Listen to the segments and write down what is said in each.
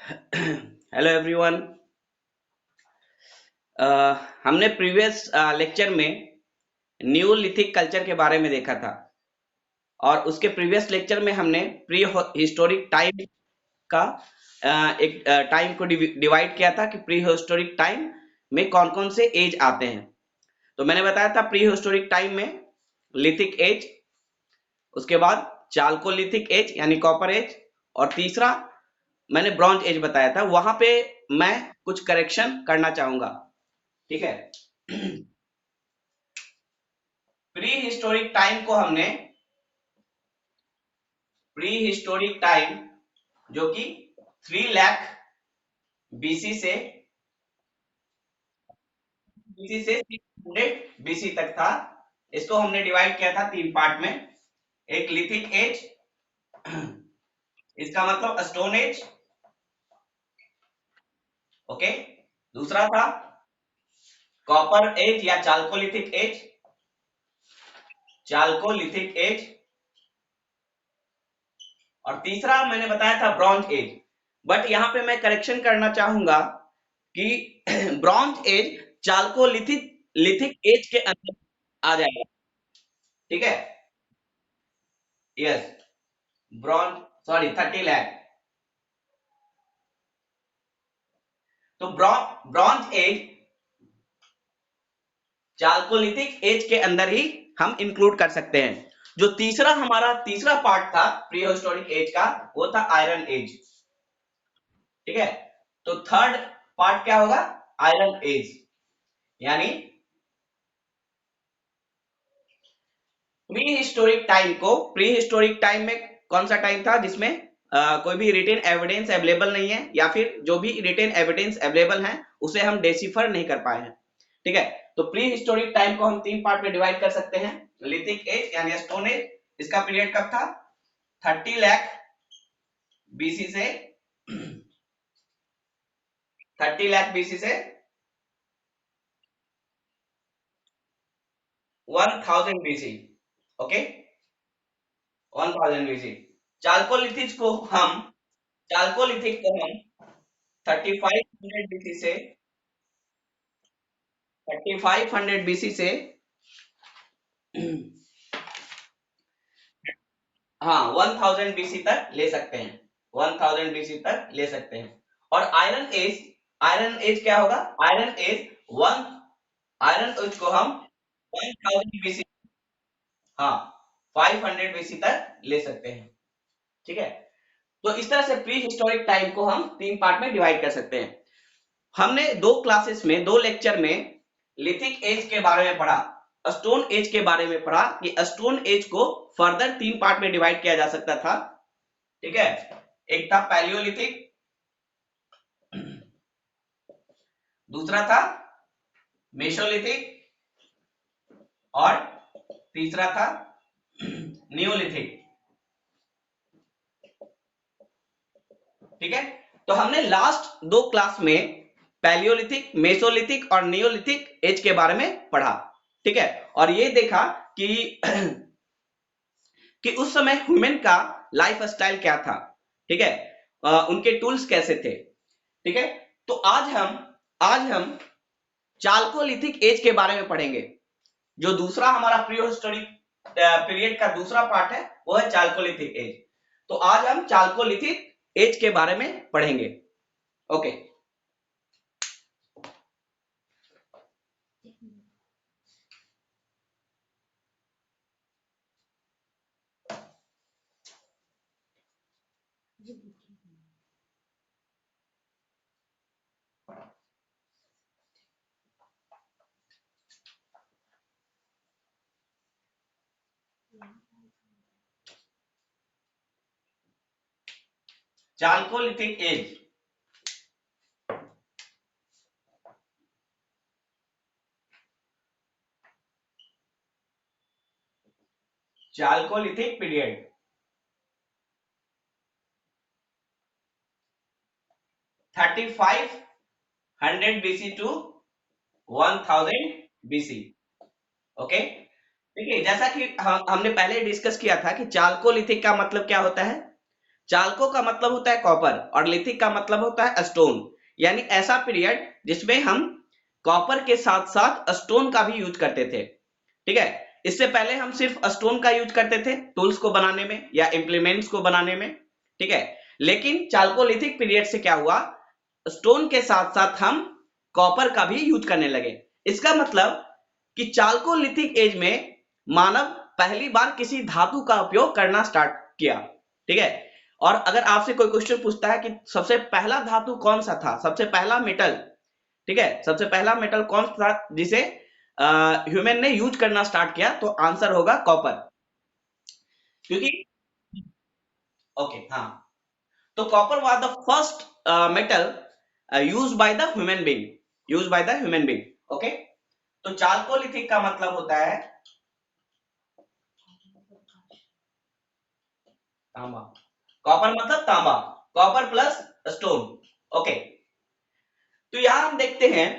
Hello everyone. हमने previous lecture में Neolithic culture के बारे में देखा था और उसके प्रीवियस लेक्चर में हमने प्री हिस्टोरिक टाइम का एक टाइम को डिवाइड किया था कि प्री हिस्टोरिक टाइम में कौन कौन से एज आते हैं। तो मैंने बताया था प्री हिस्टोरिक टाइम में लिथिक एज, उसके बाद चाल्कोलिथिक एज यानी कॉपर एज, और तीसरा मैंने ब्रॉन्ज एज बताया था। वहां पे मैं कुछ करेक्शन करना चाहूंगा, ठीक है। प्री हिस्टोरिक टाइम को हमने प्री हिस्टोरिक टाइम जो कि 3 लाख बीसी से 600 बीसी तक था, इसको हमने डिवाइड किया था 3 पार्ट में। एक लिथिक एज, इसका मतलब स्टोन एज, ओके। दूसरा था कॉपर एज या चाल्कोलिथिक एज, चाल्कोलिथिक एज, और तीसरा मैंने बताया था ब्रॉन्ज एज। बट यहां पे मैं करेक्शन करना चाहूंगा कि bronze age chalcolithic lithic age के अंदर आ जाएगा, ठीक है। Yes, bronze, sorry 30 lakh. तो ब्रॉन्ज एज चाल्कोलिथिक एज के अंदर ही हम इंक्लूड कर सकते हैं। जो हमारा तीसरा पार्ट था प्री हिस्टोरिक एज का, वो था आयरन एज, ठीक है। तो थर्ड पार्ट क्या होगा? Iron age. यानी प्री हिस्टोरिक टाइम को, प्री हिस्टोरिक टाइम में कौन सा टाइम था जिसमें कोई भी रिटेन एविडेंस अवेलेबल नहीं है, या फिर जो भी रिटेन एविडेंस अवेलेबल है उसे हम डेसिफर नहीं कर पाए हैं, ठीक है। तो प्री हिस्टोरिक टाइम को हम 3 पार्ट में डिवाइड कर सकते हैं। लिथिक एज यानी स्टोन एज, इसका पीरियड कब था? 30 लाख बीसी से 30 लाख बीसी से 1000 बीसी, ओके, 1000 बीसी। चाल्कोलिथिक को हम चाल्कोलिथिक को हम 3500 बीसी से 3500 बीसी से हाँ 1000 बीसी तक ले सकते हैं, 1000 बीसी तक ले सकते हैं। और आयरन एज क्या होगा? Iron age one iron age को हम 1000 बीसी, हाँ 500 बीसी तक ले सकते हैं, ठीक है। तो इस तरह से प्री हिस्टोरिक टाइम को हम 3 पार्ट में डिवाइड कर सकते हैं। हमने 2 क्लासेस में, 2 लेक्चर में लिथिक एज के बारे में पढ़ा, स्टोन एज के बारे में पढ़ा कि स्टोन एज को फर्दर 3 पार्ट में डिवाइड किया जा सकता था, ठीक है। एक था पैलियोलिथिक, दूसरा था मेसोलिथिक, और तीसरा था नियोलिथिक, ठीक है। तो हमने लास्ट 2 क्लास में पैलियोलिथिक, मेसोलिथिक और नियोलिथिक एज के बारे में पढ़ा, ठीक है। और ये देखा कि कि उस समय ह्यूमन का लाइफ स्टाइल क्या था, ठीक है, उनके टूल्स कैसे थे, ठीक है। तो आज हम चाल्कोलिथिक एज के बारे में पढ़ेंगे। जो दूसरा हमारा प्री हिस्टोरिक पीरियड का दूसरा पार्ट है वो है चाल्कोलिथिक एज। तो आज हम चाल्कोलिथिक एज के बारे में पढ़ेंगे, okay. Chalcolithic age, chalcolithic period 3500 BC to 1000 BC, okay. देखिए, जैसा कि हमने पहले डिस्कस किया था कि चाल्कोलिथिक का मतलब क्या होता है। चालको का मतलब होता है कॉपर और लिथिक का मतलब होता है स्टोन, यानी ऐसा पीरियड जिसमें हम कॉपर के साथ साथ स्टोन का भी यूज करते थे। ठीक है, इससे पहले हम सिर्फ स्टोन का यूज करते थे टूल्स को बनाने में या इंप्लीमेंट्स को बनाने में। ठीक है, लेकिन चालकोलिथिक पीरियड से क्या हुआ, स्टोन के साथ साथ हम कॉपर का भी यूज करने लगे। इसका मतलब कि चालकोलिथिक एज में मानव पहली बार किसी धातु का उपयोग करना स्टार्ट किया। ठीक है, और अगर आपसे कोई क्वेश्चन पूछता है कि सबसे पहला धातु कौन सा था, सबसे पहला मेटल, ठीक है, सबसे पहला मेटल कौन सा था जिसे ह्यूमन ने यूज करना स्टार्ट किया, तो आंसर होगा कॉपर। क्योंकि ओके हाँ, तो copper was the first metal used by the human being, used by the human being. Okay, तो चालकोलिथिक का मतलब होता है तांबा, कॉपर मतलब तांबा, कॉपर प्लस स्टोन। ओके, तो यहां हम देखते हैं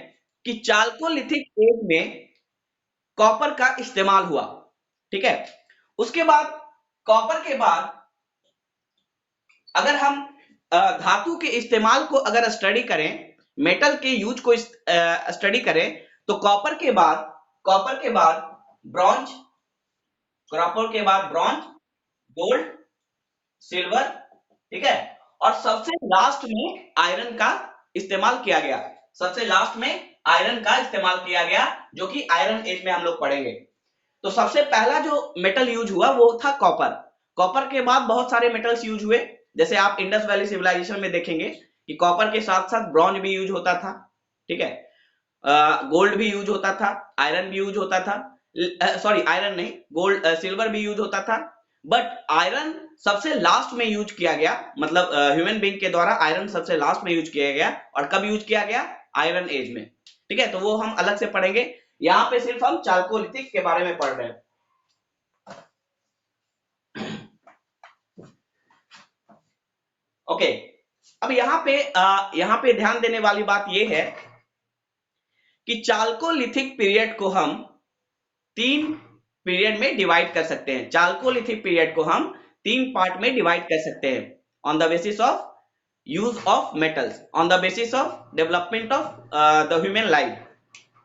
कि चालकोलिथिक एज में कॉपर का इस्तेमाल हुआ। ठीक है, उसके बाद कॉपर के बाद अगर हम धातु के इस्तेमाल को अगर स्टडी करें, मेटल के यूज को स्टडी करें, तो कॉपर के बाद ब्रॉन्ज, कॉपर के बाद ब्रॉन्ज, गोल्ड, सिल्वर, ठीक है, और सबसे लास्ट में आयरन का इस्तेमाल किया गया। सबसे लास्ट में आयरन का इस्तेमाल किया गया, जो कि आयरन एज में हम लोग पढ़ेंगे। तो सबसे पहला जो मेटल यूज हुआ वो था कॉपर। कॉपर के बाद बहुत सारे मेटल्स यूज हुए, जैसे आप इंडस वैली सिविलाइजेशन में देखेंगे कि कॉपर के साथ साथ ब्रॉन्ज भी यूज होता था। ठीक है, गोल्ड भी यूज होता था, आयरन भी यूज होता था, सॉरी आयरन नहीं, गोल्ड, सिल्वर भी यूज होता था, बट आयरन सबसे लास्ट में यूज किया गया, मतलब ह्यूमन बीइंग के द्वारा आयरन सबसे लास्ट में यूज किया गया। और कब यूज किया गया, आयरन एज में। ठीक है, तो वो हम अलग से पढ़ेंगे, यहाँ पे सिर्फ हम चालकोलिथिक के बारे में पढ़ रहे हैं। ओके, अब यहाँ पे ध्यान देने वाली बात यह है कि चालकोलिथिक पीरियड को हम 3 पीरियड में डिवाइड कर सकते हैं। चालकोलिथिक पीरियड को हम 3 पार्ट में डिवाइड कर सकते हैं, on the basis of use of metals, on the basis of development of the human life.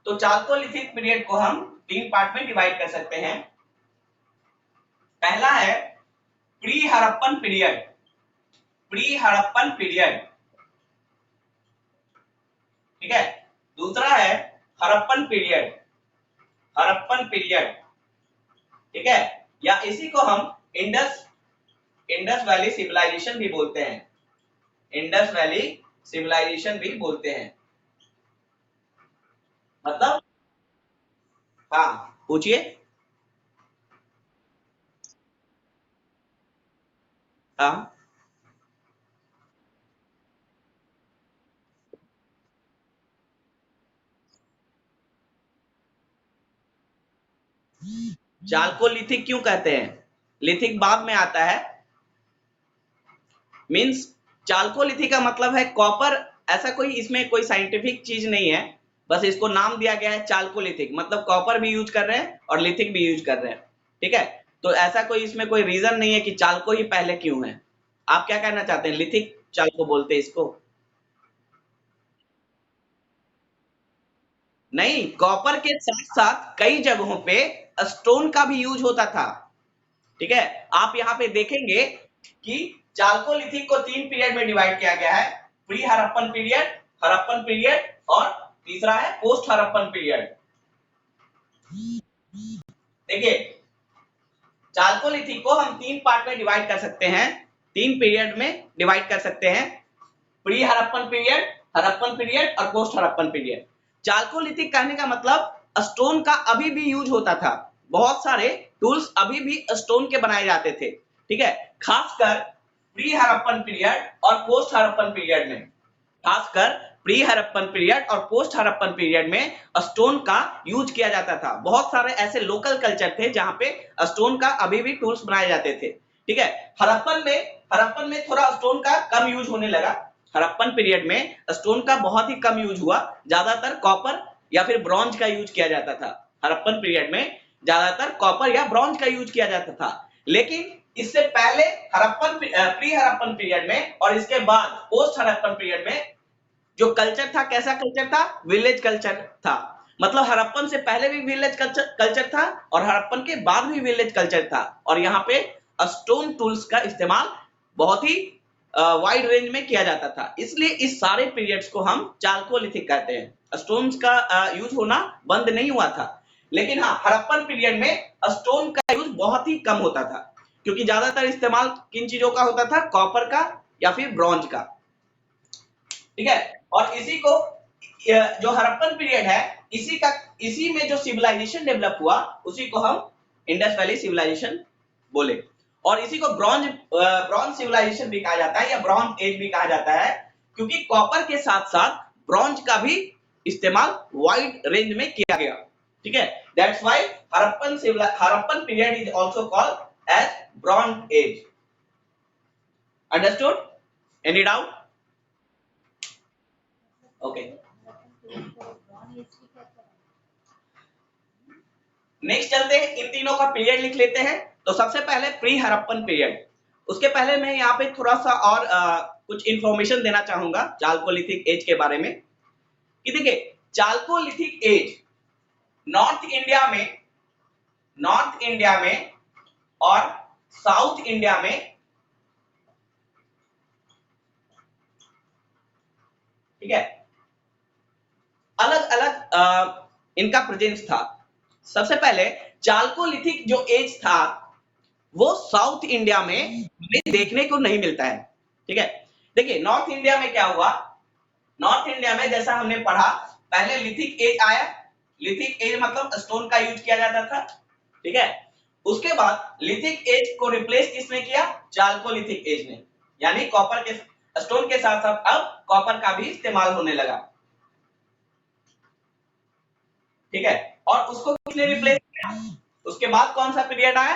तो चालकोलिथिक पीरियड को हम 3 पार्ट में डिवाइड कर सकते हैं। पहला है pre Harappan period, pre Harappan period, ठीक है। दूसरा है हड़प्पन पीरियड, हड़प्पन पीरियड, ठीक है, या इसी को हम इंडस वैली सिविलाइजेशन भी बोलते हैं, इंडस वैली सिविलाइजेशन भी बोलते हैं। मतलब हाँ, पूछिए। हाँ, चालकोलिथिक क्यों कहते हैं, लिथिक बाद में आता है, मींस चालकोलिथिक का मतलब है कॉपर, ऐसा कोई इसमें कोई साइंटिफिक चीज नहीं है, बस इसको नाम दिया गया है चालकोलिथिक, मतलब कॉपर भी यूज कर रहे हैं और लिथिक भी यूज कर रहे हैं। ठीक है, तो ऐसा कोई इसमें कोई रीजन नहीं है कि चालको ही पहले क्यों है। आप क्या कहना चाहते हैं, लिथिक चालको बोलते हैं इसको? नहीं, कॉपर के साथ साथ कई जगहों पे स्टोन का भी यूज होता था। ठीक है, आप यहाँ पे देखेंगे कि चालकोलिथिक को 3 पीरियड में डिवाइड किया गया है, pre Harappan period, Harappan period और तीसरा है पोस्ट हड़प्पन पीरियड। देखिए, चालकोलिथिक को हम 3 पार्ट में डिवाइड कर सकते हैं, 3 पीरियड में डिवाइड कर सकते हैं, pre Harappan period, Harappan period और पोस्ट हड़प्पन पीरियड। चालकोलिथिक कहने का मतलब स्टोन का अभी भी यूज होता था, बहुत सारे टूल्स अभी भी स्टोन के बनाए जाते थे। ठीक है, खासकर प्री हड़प्पन पीरियड और पोस्ट हड़प्पन पीरियड में, खासकर प्री हड़प्पन पीरियड और पोस्ट हड़प्पन पीरियड में स्टोन का यूज किया जाता था। बहुत सारे ऐसे लोकल कल्चर थे जहां पे स्टोन का अभी भी टूल्स बनाए जाते थे। ठीक है, हड़प्पन में थोड़ा स्टोन का कम यूज होने लगा, हड़प्पन पीरियड में स्टोन का बहुत ही कम यूज हुआ, ज्यादातर कॉपर या फिर ब्रॉन्ज का यूज किया जाता था। हड़प्पन पीरियड में ज्यादातर कॉपर या ब्रॉन्ज का यूज किया जाता था। लेकिन इससे पहले हड़प्पन प्री हड़प्पन पीरियड में और इसके बाद पोस्ट हड़प्पन पीरियड में जो कल्चर था, कैसा कल्चर था? विलेज कल्चर था। मतलब हड़प्पन से पहले भी विलेज कल्चर था और हड़प्पन के बाद भी विलेज कल्चर था। और यहाँ पे स्टोन टूल्स का इस्तेमाल बहुत ही वाइड रेंज में किया जाता था। इसलिए इस सारे पीरियड्स को हम चाल्कोलिथिक कहते हैं। स्टोन्स का यूज होना बंद नहीं हुआ था, लेकिन हाँ, हड़प्पन पीरियड में स्टोन का यूज बहुत ही कम होता था, क्योंकि ज्यादातर इस्तेमाल किन चीजों का होता था? कॉपर का या फिर ब्रॉन्ज का। ठीक है, और इसी को जो हड़प्पन पीरियड है, इसी में जो सिविलाइजेशन डेवलप हुआ उसी को हम इंडस वैली सिविलाइजेशन बोले। और इसी को ब्रॉन्ज सिविलाइजेशन भी कहा जाता है या ब्रॉन्ज एज भी कहा जाता है, क्योंकि कॉपर के साथ साथ ब्रॉन्ज का भी इस्तेमाल वाइड रेंज में किया गया। ठीक है, that's why Harappan period is also called age bronze age. Understood? Any doubt? Okay, next चलते हैं, इन तीनों का पीरियड लिख लेते हैं। तो सबसे पहले प्री हड़प्पन पीरियड। उसके पहले मैं यहाँ पे थोड़ा सा और कुछ इंफॉर्मेशन देना चाहूंगा चाल्कोलिथिक एज के बारे में, कि देखिए चाल्कोलिथिक एज नॉर्थ इंडिया में और साउथ इंडिया में, ठीक है, अलग अलग इनका प्रेजेंस था। सबसे पहले चाल्कोलिथिक जो एज था वो साउथ इंडिया में देखने को नहीं मिलता है। ठीक है, देखिए नॉर्थ इंडिया में क्या हुआ? नॉर्थ इंडिया में जैसा हमने पढ़ा, पहले लिथिक एज आया। लिथिक एज मतलब स्टोन का यूज किया जाता था। ठीक है, उसके बाद लिथिक एज को रिप्लेस किसने किया? चाल्कोलिथिक एज ने। यानी कॉपर के स्टोन के साथ साथ अब कॉपर का भी इस्तेमाल होने लगा। ठीक है, और उसको किसने रिप्लेस किया? उसके बाद कौन सा पीरियड आया?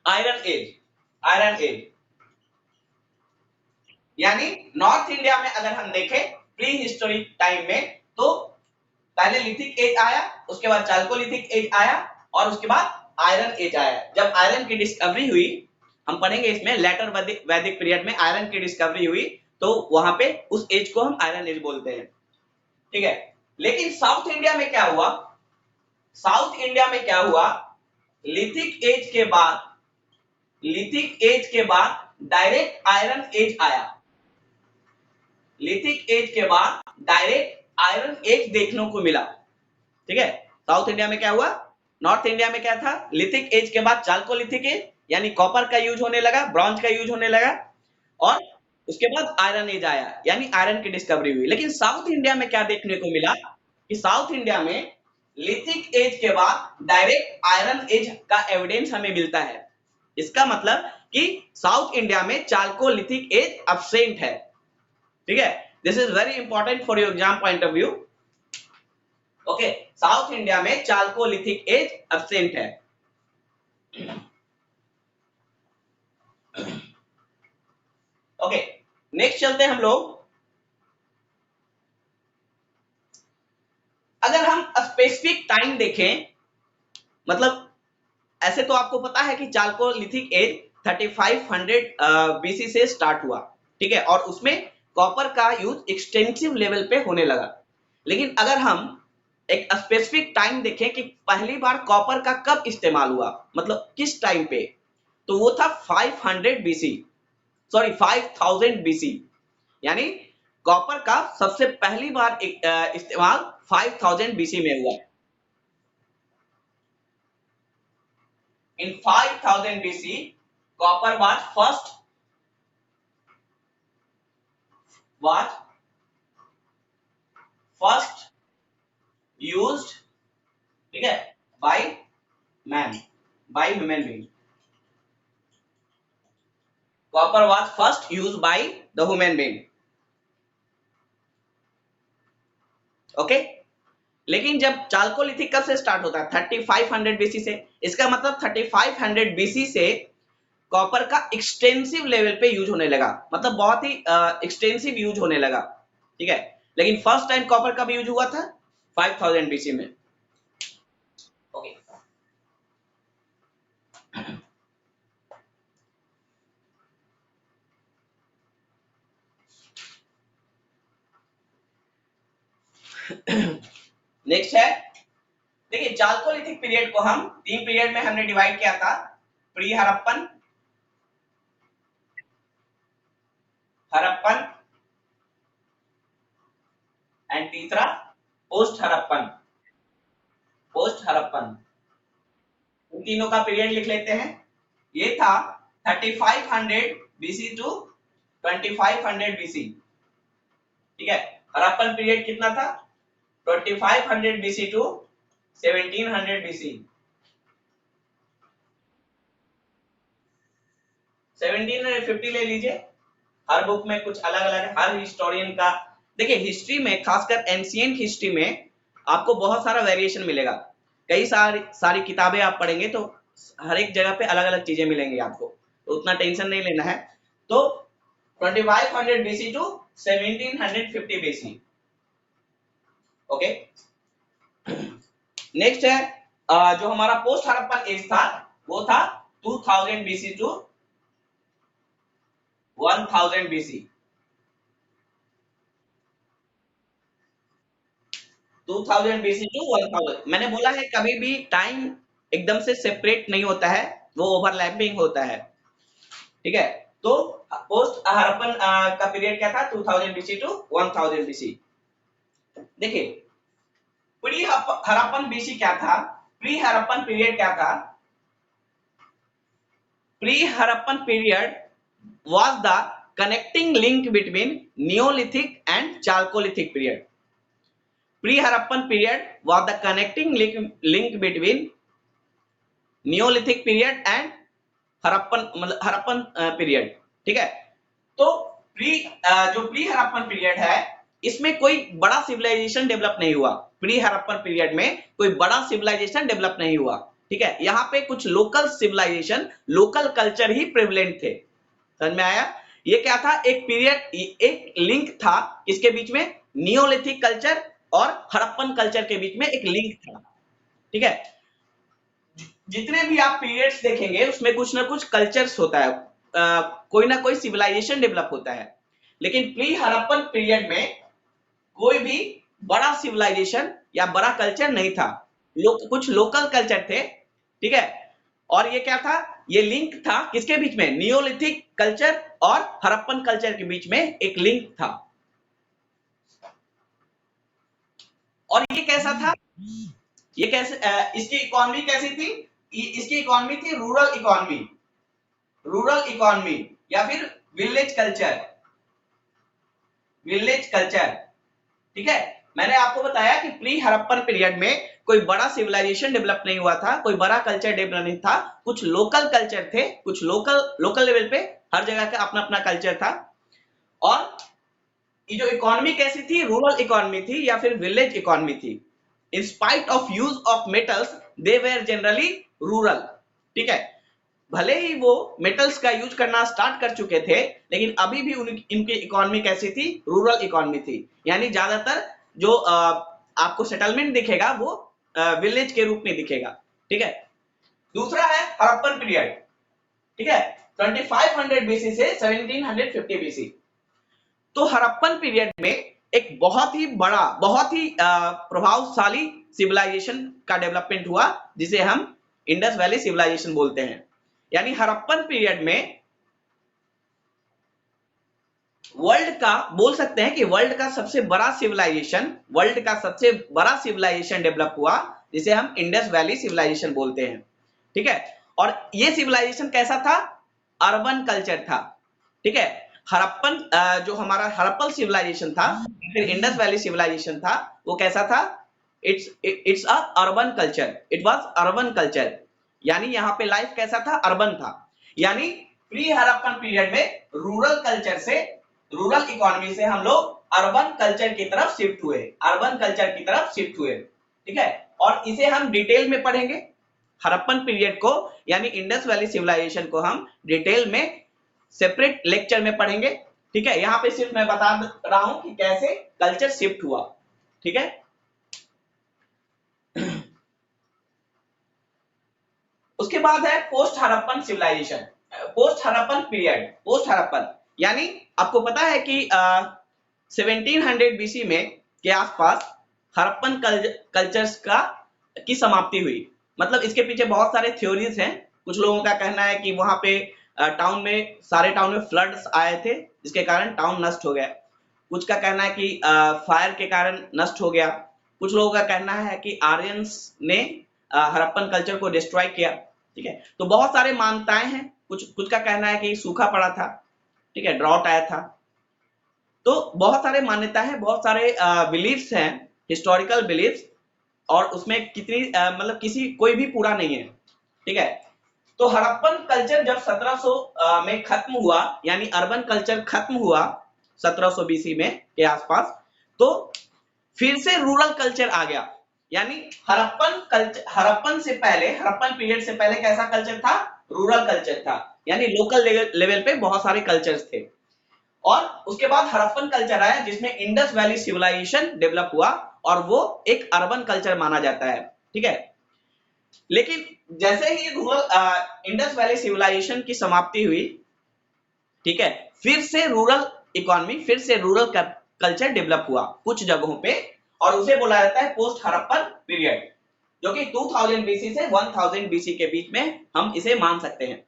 Iron age. आयरन एज यानी नॉर्थ इंडिया में अगर हम देखें प्री हिस्टोरिक टाइम में, तो पहले लिथिक एज आया, उसके बाद चाल्कोलिथिक एज आया और उसके बाद आयरन एज आया। जब आयरन की डिस्कवरी हुई, हम पढ़ेंगे इसमें, लेटर वैदिक पीरियड में आयरन की डिस्कवरी हुई, तो वहां पे उस एज को हम आयरन एज बोलते हैं। ठीक है, लेकिन साउथ इंडिया में क्या हुआ? साउथ इंडिया में क्या हुआ? लिथिक एज के बाद डायरेक्ट आयरन एज आया। लिथिक एज के बाद डायरेक्ट आयरन एज देखने को मिला। ठीक है, साउथ इंडिया में क्या हुआ? नॉर्थ इंडिया में क्या था? लिथिक एज के बाद चाल्कोलिथिक एज, यानी कॉपर का यूज होने लगा, ब्रॉन्ज का यूज होने लगा, और उसके बाद आयरन एज आया, यानी आयरन की डिस्कवरी हुई। लेकिन साउथ इंडिया में क्या देखने को मिला कि साउथ इंडिया में लिथिक एज के बाद डायरेक्ट आयरन एज का एविडेंस हमें मिलता है। इसका मतलब कि साउथ इंडिया में चाल्कोलिथिक एज एब्सेंट है। ठीक है, this is very important for your exam point of view. Okay, south India में चाल्कोलिथिक एज एब्सेंट है। ओके, नेक्स्ट चलते हैं हम लोग। अगर हम स्पेसिफिक टाइम देखें, मतलब ऐसे तो आपको पता है कि चाल्कोलिथिक एज 3500 बीसी से स्टार्ट हुआ। ठीक है, और उसमें कॉपर का यूज एक्सटेंसिव लेवल पे होने लगा। लेकिन अगर हम एक स्पेसिफिक टाइम देखें कि पहली बार कॉपर का कब इस्तेमाल हुआ, मतलब किस टाइम पे, तो वो था 500 बीसी, सॉरी 5000 बीसी। यानी कॉपर का सबसे पहली बार इस्तेमाल 5000 बीसी में हुआ। In 5000 BC, copper was first used, ठीक है, by human being. Copper was first used by the human being. Okay, लेकिन जब चाल्कोलिथिक कब से स्टार्ट होता है? 3500 बीसी से। इसका मतलब 3500 बीसी से कॉपर का एक्सटेंसिव लेवल पे यूज होने लगा, मतलब बहुत ही एक्सटेंसिव यूज होने लगा। ठीक है, लेकिन फर्स्ट टाइम कॉपर कब यूज हुआ था? 5000 बीसी में। ओके, नेक्स्ट है, देखिए चालकोलिथिक पीरियड को हम 3 पीरियड में हमने डिवाइड किया था, प्री हड़प्पन, हड़प्पन एंड तीसरा पोस्ट हड़प्पन, पोस्ट हड़प्पन। इन तीनों का पीरियड लिख लेते हैं। ये था 3500 बीसी टू 2500 बीसी, ठीक है। हड़प्पन पीरियड कितना था? 2500 बीसी टू 1700 बीसी। 1750 ले लीजिए, हर बुक में कुछ अलग अलग है, हर हिस्टोरियन का। देखिए हिस्ट्री में, खासकर एंशिएंट हिस्ट्री में आपको बहुत सारा वेरिएशन मिलेगा। कई सारी किताबें आप पढ़ेंगे तो हर एक जगह पे अलग अलग चीजें मिलेंगी आपको, तो उतना टेंशन नहीं लेना है। तो 2500 BC to 1750 BC, okay. Next है जो हमारा पोस्ट हड़प्पन एज था, वो था 2000 BC to 1000 BC. 2000 BC to 1000। मैंने बोला है कभी भी टाइम एकदम से सेपरेट नहीं होता है, वो ओवरलैपिंग होता है, ठीक है। तो पोस्ट हड़प्पन का पीरियड क्या था? 2000 बीसी टू 1000 बीसी। देखिए प्री हड़प्पन बीसी क्या था? प्री हड़प्पन पीरियड क्या था? Pre Harappan period was the connecting link between Neolithic and Chalcolithic period. Pre-Harappan period was the connecting link between Neolithic period and Harappan period, ठीक है। तो जो प्री हड़प्पन पीरियड है, इसमें कोई बड़ा सिविलाइजेशन डेवलप नहीं हुआ। प्री हड़प्पन पीरियड में कोई बड़ा सिविलाइजेशन डेवलप नहीं हुआ, ठीक है। यहाँ पे कुछ लोकल सिविलाइजेशन, लोकल कल्चर ही प्रेवलेंट थे। समझ में आया? ये क्या था? एक पीरियड, एक लिंक था इसके बीच में, नियोलिथिक कल्चर और हड़प्पन कल्चर के बीच में एक लिंक था, ठीक है। जितने भी आप पीरियड्स देखेंगे उसमें कुछ ना कुछ कल्चर्स होता है, कोई ना कोई सिविलाइजेशन डेवलप होता है। लेकिन प्री हड़प्पन पीरियड में कोई भी बड़ा सिविलाइजेशन या बड़ा कल्चर नहीं था, कुछ लोकल कल्चर थे, ठीक है। और ये क्या था? ये लिंक था किसके बीच में? नियोलिथिक कल्चर और हड़प्पन कल्चर के बीच में एक लिंक था। और ये कैसा था? ये कैसे, इसकी इकोनॉमी कैसी थी? इसकी इकोनॉमी थी रूरल इकोनॉमी, रूरल इकोनॉमी या फिर विलेज कल्चर, विलेज कल्चर, ठीक है। मैंने आपको बताया कि प्री हड़प्पन पीरियड में कोई बड़ा सिविलाइजेशन डेवलप नहीं हुआ था, कोई बड़ा कल्चर डेवलप नहीं था, कुछ लोकल कल्चर थे, कुछ लोकल लेवल पे हर जगह का अपना अपना कल्चर था। और ये जो इकोनॉमी कैसी थी? रूरल इकोनॉमी थी या फिर विलेज इकोनॉमी थी। In spite of use of metals they were generally rural, ठीक है। भले ही वो मेटल्स का यूज करना स्टार्ट कर चुके थे, लेकिन अभी भी इनकी इकोनॉमी कैसी थी? रूरल इकोनॉमी थी। यानी ज्यादातर जो आपको सेटलमेंट दिखेगा वो विलेज के रूप में दिखेगा, ठीक है। दूसरा है हड़प्पन पीरियड, ठीक है, 2500 बीसी से 1750 बीसी। तो हड़प्पन पीरियड में एक बहुत ही बड़ा, बहुत ही प्रभावशाली सिविलाइजेशन का डेवलपमेंट हुआ, जिसे हम इंडस वैली सिविलाइजेशन बोलते हैं। यानी हड़प्पन पीरियड में वर्ल्ड का, बोल सकते हैं कि वर्ल्ड का सबसे बड़ा सिविलाइजेशन, वर्ल्ड का सबसे बड़ा सिविलाइजेशन डेवलप हुआ, जिसे हम इंडस वैली सिविलाइजेशन बोलते हैं, ठीक है। और ये सिविलाइजेशन कैसा था? अर्बन कल्चर था, ठीक है। हड़प्पन जो हमारा हड़प्पन सिविलाइजेशन था, फिर इंडस वैली सिविलाइजेशन था, वो कैसा था? It's a urban culture, it was urban culture. यानी यहाँ पे लाइफ कैसा था? अर्बन था। यानी प्री हड़प्पन पीरियड में रूरल कल्चर से, रूरल इकोनॉमी से हम लोग अर्बन कल्चर की तरफ शिफ्ट हुए, अर्बन कल्चर की तरफ शिफ्ट हुए, ठीक है। और इसे हम डिटेल में पढ़ेंगे, हड़प्पन पीरियड को यानी इंडस वैली सिविलाइजेशन को हम डिटेल में सेपरेट लेक्चर में पढ़ेंगे, ठीक है। यहाँ पे सिर्फ मैं बता रहा हूं कि कैसे कल्चर शिफ्ट हुआ, ठीक है। उसके बाद है post Harappan civilisation, post Harappan period. Post Harappan यानी आपको पता है कि 1700 बीसी में के आसपास हड़प्पन कल्चर्स का की समाप्ति हुई। मतलब इसके पीछे बहुत सारे थ्योरीज हैं। कुछ लोगों का कहना है कि वहां पे सारे टाउन में फ्लड्स आए थे जिसके कारण टाउन नष्ट हो गया। कुछ का कहना है कि फायर के कारण नष्ट हो गया। कुछ लोगों का कहना है कि आर्यंस ने हड़प्पन कल्चर को डिस्ट्रॉय किया। ठीक है, तो बहुत सारे मान्यताएं हैं। कुछ कुछ का कहना है कि सूखा पड़ा था, ठीक है, ड्रॉट आया था। तो बहुत सारे मान्यता है, बहुत सारे बिलीफ्स हैं, हिस्टोरिकल बिलीफ्स, और उसमें कितनी मतलब किसी कोई भी पूरा नहीं है। ठीक है, तो हड़प्पन कल्चर जब 1700 में खत्म हुआ, यानी अर्बन कल्चर खत्म हुआ 1700 बीसी में के आसपास, तो फिर से रूरल कल्चर आ गया। यानी हड़प्पन से पहले, हड़प्पन पीरियड से पहले कैसा कल्चर था? रूरल कल्चर था, यानी लोकल लेवल पे बहुत सारे कल्चर्स थे। और उसके बाद हड़प्पन कल्चर आया जिसमें इंडस वैली सिविलाइजेशन डेवलप हुआ, और वो एक अर्बन कल्चर माना जाता है। ठीक है, लेकिन जैसे ही इंडस वैली सिविलाइजेशन की समाप्ति हुई, ठीक है, फिर से रूरल इकोनॉमी, फिर से रूरल कल्चर डेवलप हुआ कुछ जगहों पे, और उसे बोला जाता है पोस्ट हड़प्पन पीरियड, जो कि 2000 बीसी से 1000 बीसी के बीच में हम इसे मान सकते हैं।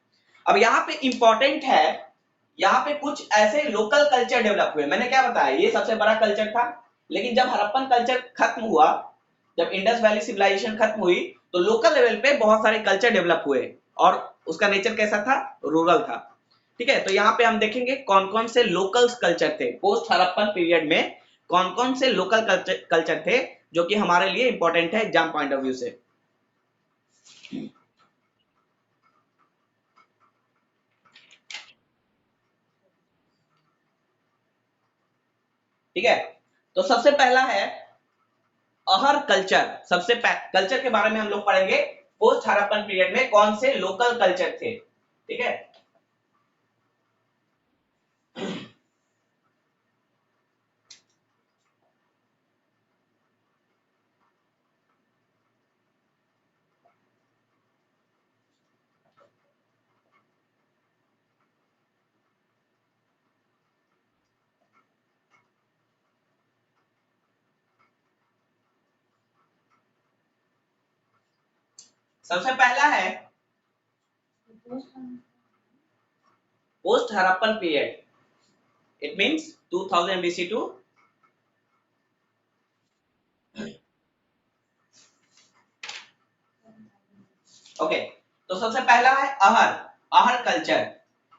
अब यहाँ पे इंपॉर्टेंट है, यहाँ पे कुछ ऐसे लोकल कल्चर डेवलप हुए। मैंने क्या बताया, ये सबसे बड़ा कल्चर था, लेकिन जब हड़प्पन कल्चर खत्म हुआ, जब इंडस वैली सिविलाइजेशन खत्म हुई, तो लोकल लेवल पे बहुत सारे कल्चर डेवलप हुए, और उसका नेचर कैसा था? रूरल था। ठीक है, तो यहाँ पे हम देखेंगे कौन कौन से लोकल कल्चर थे पोस्ट हड़प्पन पीरियड में, कौन कौन से लोकल कल्चर थे जो कि हमारे लिए इंपॉर्टेंट है एग्जाम पॉइंट ऑफ व्यू से। ठीक है, तो सबसे पहला है अहर कल्चर। कल्चर के बारे में हम लोग पढ़ेंगे पोस्ट हड़प्पन पीरियड में कौन से लोकल कल्चर थे। ठीक है, सबसे पहला है post Harappan period. It means 2000 BC to okay. तो सबसे पहला है अहर, अहर कल्चर।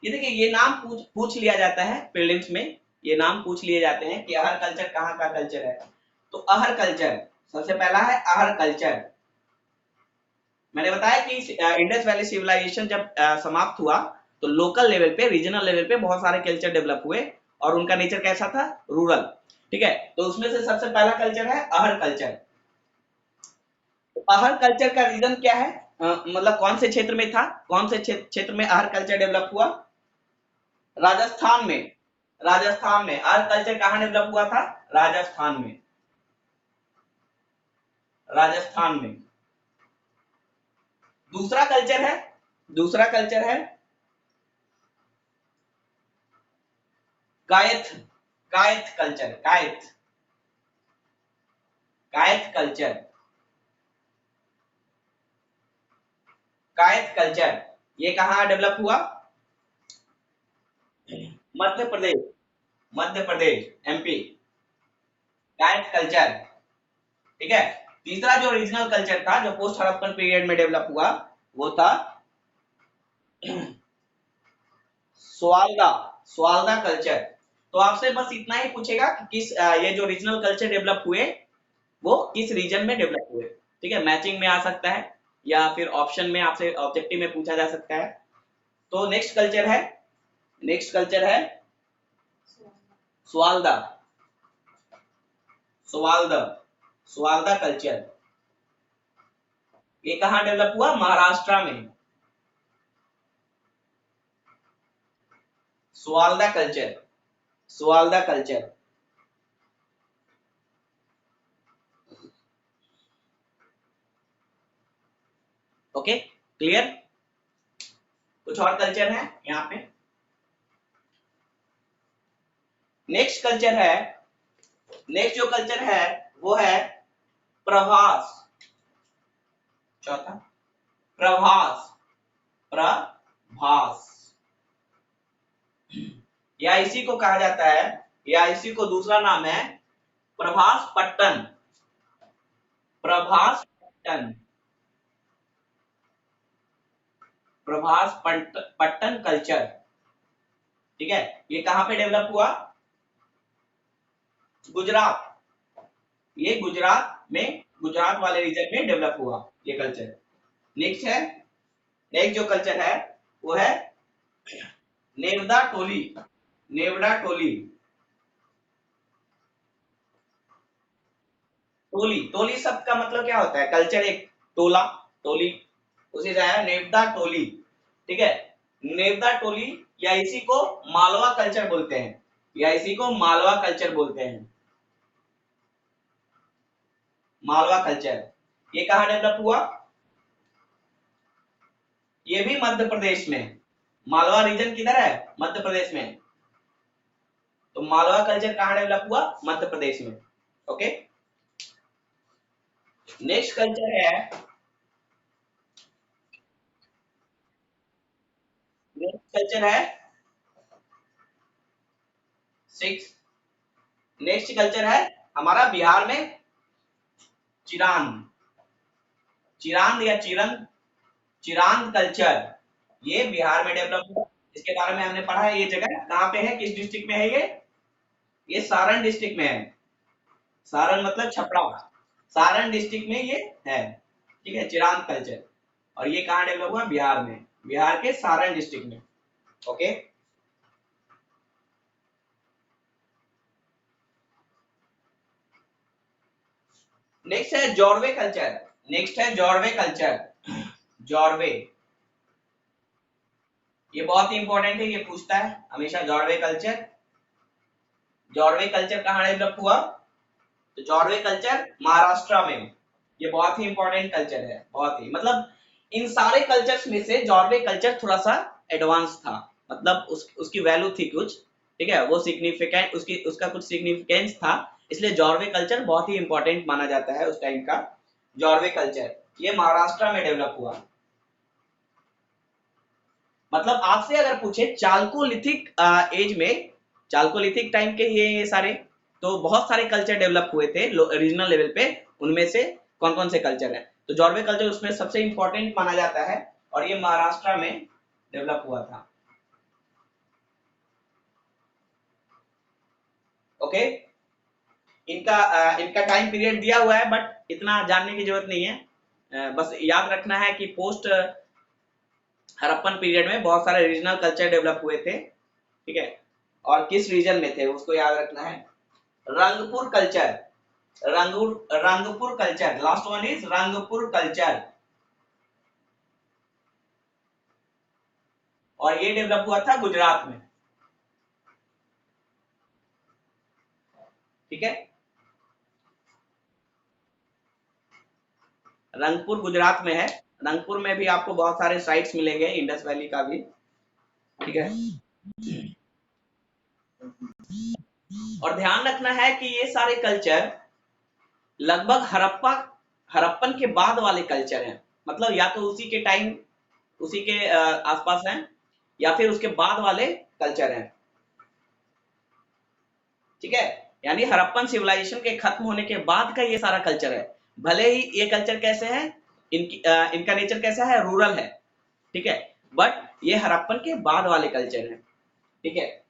ये देखिए, ये नाम पूछ लिया जाता है प्रीलिम्स में, ये नाम पूछ लिए जाते हैं कि अहर कल्चर कहाँ का कल्चर है। तो अहर कल्चर सबसे पहला है, अहर कल्चर। मैंने बताया कि इंडस वैली सिविलाइजेशन जब समाप्त हुआ, तो लोकल लेवल पे, रीजनल लेवल पे बहुत सारे कल्चर डेवलप हुए, और उनका नेचर कैसा था? रूरल। ठीक है, तो उसमें से सबसे पहला कल्चर है अहर कल्चर। अहर कल्चर का रीजन क्या है? मतलब कौन से क्षेत्र में था, कौन से क्षेत्र में अहर कल्चर डेवलप हुआ? राजस्थान में। राजस्थान में अहर कल्चर कहाँ डेवलप हुआ था? राजस्थान में। राजस्थान में। दूसरा कल्चर है, दूसरा कल्चर है Kayath. Kayath culture, Kayath, Kayath culture, Kayath culture. ये कहाँ डेवलप हुआ? मध्य प्रदेश, मध्य प्रदेश, एमपी। कायथ कल्चर। ठीक है, तीसरा जो रीजनल कल्चर था जो पोस्ट हड़प्पन पीरियड में डेवलप हुआ, वो था स्वालदा, स्वालदा कल्चर। तो आपसे बस इतना ही पूछेगा कि ये जो रीजनल कल्चर डेवलप हुए वो किस रीजन में डेवलप हुए। ठीक है, मैचिंग में आ सकता है, या फिर ऑप्शन में आपसे ऑब्जेक्टिव में पूछा जा सकता है। तो नेक्स्ट कल्चर है, नेक्स्ट कल्चर है स्वालदा, स्वालदा, स्वालदा कल्चर। ये कहाँ डेवलप हुआ? महाराष्ट्र में। स्वालदा कल्चर, स्वालदा कल्चर। Okay, clear? कुछ और कल्चर है यहाँ पे। नेक्स्ट कल्चर है, नेक्स्ट जो कल्चर है वो है प्रभास, चौथा प्रभास, प्रभास, या इसी को कहा जाता है, या इसी को दूसरा नाम है प्रभास पट्टन, प्रभास पट्टन, प्रभास पट्टन कल्चर। ठीक है, ये कहां पे डेवलप हुआ? गुजरात, ये गुजरात में, गुजरात वाले रीजन में डेवलप हुआ ये कल्चर। नेक्स्ट है, नेक्स्ट जो कल्चर है वो है नेवदा टोली, नेवदा टोली, टोली, टोली शब्द का मतलब क्या होता है? कल्चर, एक टोला, टोली, उसी से आया नेवदा टोली। ठीक है, नेवदा टोली, या इसी को मालवा कल्चर बोलते हैं, या इसी को मालवा कल्चर बोलते हैं, मालवा कल्चर। ये कहां डेवलप हुआ? ये भी मध्य प्रदेश में, मालवा रीजन किधर है? मध्य प्रदेश में। तो मालवा कल्चर कहां डेवलप हुआ? मध्य प्रदेश में। ओके, नेक्स्ट कल्चर है, नेक्स्ट कल्चर है 6, नेक्स्ट कल्चर है हमारा बिहार में चिरांद, चिरांद या चिरंद, चिरांद कल्चर, ये बिहार में डेवलप हुआ। इसके बारे में हमने पढ़ा है। ये जगह कहां पे है, किस डिस्ट्रिक्ट में है? ये सारण डिस्ट्रिक्ट में है, सारण मतलब छपरा, सारण डिस्ट्रिक्ट में ये है। ठीक है, चिरांद कल्चर, और ये कहां डेवलप हुआ? बिहार में, बिहार के सारण डिस्ट्रिक्ट में। ओके, नेक्स्ट है जॉर्वे कल्चर, नेक्स्ट है जॉर्वे कल्चर, जॉर्वे, ये बहुत ही इंपॉर्टेंट है, ये पूछता है हमेशा जॉर्वे कल्चर। जॉर्वे कल्चर कहां डेवलप हुआ? तो जॉर्वे कल्चर महाराष्ट्र में, ये बहुत ही इंपॉर्टेंट कल्चर है, बहुत ही, मतलब इन सारे कल्चर्स में से जॉर्वे कल्चर थोड़ा सा एडवांस था, मतलब उसकी वैल्यू थी कुछ। ठीक है, वो सिग्निफिकेंट, उसकी उसका कुछ सिग्निफिकेंस था, इसलिए जॉर्वे कल्चर बहुत ही इंपॉर्टेंट माना जाता है उस टाइम का। जॉर्वे कल्चर ये महाराष्ट्र में डेवलप हुआ। मतलब आपसे अगर पूछे चालकोलिथिक एज में, चालकोलिथिक टाइम के ये सारे, तो बहुत सारे कल्चर डेवलप हुए थे रीजनल लेवल पे, उनमें से कौन कौन से कल्चर हैं? तो जॉर्वे कल्चर उसमें सबसे इंपॉर्टेंट माना जाता है, और ये महाराष्ट्र में डेवलप हुआ था। ओके, इनका टाइम पीरियड दिया हुआ है, बट इतना जानने की जरूरत नहीं है। बस याद रखना है कि पोस्ट हड़प्पन पीरियड में बहुत सारे रीजनल कल्चर डेवलप हुए थे। ठीक है, और किस रीजन में थे उसको याद रखना है। Rangpur culture, Rangpur culture, last one is Rangpur culture, और ये डेवलप हुआ था गुजरात में। ठीक है, रंगपुर गुजरात में है, रंगपुर में भी आपको बहुत सारे साइट्स मिलेंगे, इंडस वैली का भी। ठीक है, और ध्यान रखना है कि ये सारे कल्चर लगभग हड़प्पन के बाद वाले कल्चर हैं, मतलब या तो उसी के टाइम, उसी के आसपास हैं, या फिर उसके बाद वाले कल्चर हैं। ठीक है, यानी हड़प्पन सिविलाइजेशन के खत्म होने के बाद का ये सारा कल्चर है। भले ही ये कल्चर कैसे है, इनका नेचर कैसा है, रूरल है। ठीक है, बट ये हड़प्पन के बाद वाले कल्चर हैं। ठीक है,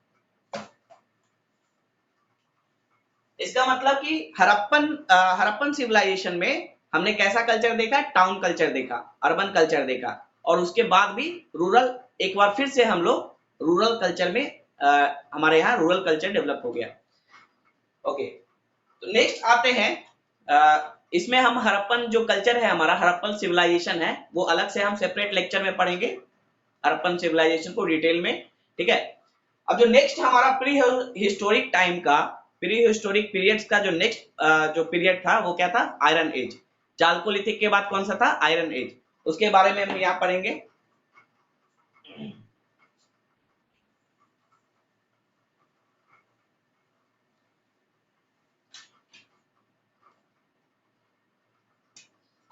इसका मतलब कि हड़प्पन सिविलाइजेशन में हमने कैसा कल्चर देखा? टाउन कल्चर देखा, अर्बन कल्चर देखा, और उसके बाद भी रूरल, एक बार फिर से हम लोग रूरल कल्चर में, हमारे यहाँ रूरल कल्चर डेवलप हो गया। ओके, तो नेक्स्ट आते हैं, इसमें हम हड़प्पन जो कल्चर है हमारा, हड़प्पन सिविलाइजेशन है, वो अलग से हम सेपरेट लेक्चर में पढ़ेंगे, हड़प्पन सिविलाइजेशन को डिटेल में। ठीक है, अब जो नेक्स्ट हमारा प्री हिस्टोरिक टाइम का, प्री हिस्टोरिक पीरियड्स का जो नेक्स्ट जो पीरियड था वो क्या था? Iron as. चालकोलिथिक के बाद कौन सा था? Iron age. उसके बारे में हम यहाँ पढ़ेंगे।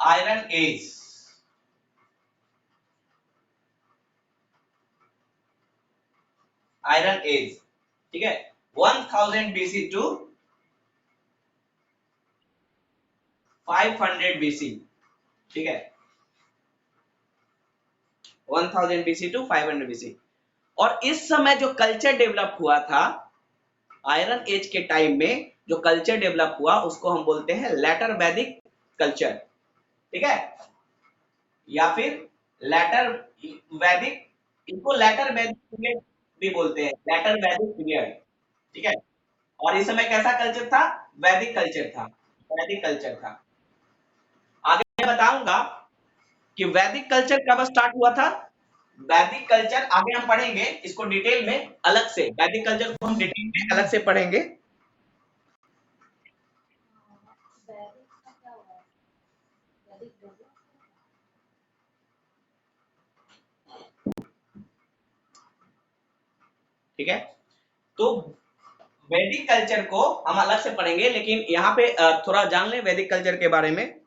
आयरन एज, आयरन एज, ठीक है, 1000 बीसी टू 500 बीसी, ठीक है, 1000 बीसी टू 500 बीसी। और इस समय जो कल्चर डेवलप हुआ था आयरन एज के टाइम में, जो कल्चर डेवलप हुआ उसको हम बोलते हैं लेटर वैदिक कल्चर, ठीक है, या फिर लेटर वैदिक, इसको लेटर वैदिक पीरियड भी बोलते हैं, लेटर वैदिक पीरियड, ठीक है। और इस समय कैसा कल्चर था? वैदिक कल्चर था, वैदिक कल्चर था। आगे मैं बताऊंगा कि वैदिक कल्चर कब स्टार्ट हुआ था। वैदिक कल्चर आगे हम पढ़ेंगे इसको डिटेल में अलग से, वैदिक कल्चर को हम डिटेल में अलग से पढ़ेंगे। ठीक है, तो वैदिक कल्चर को हम अलग से पढ़ेंगे, लेकिन यहाँ पे थोड़ा जान लें वैदिक कल्चर के बारे में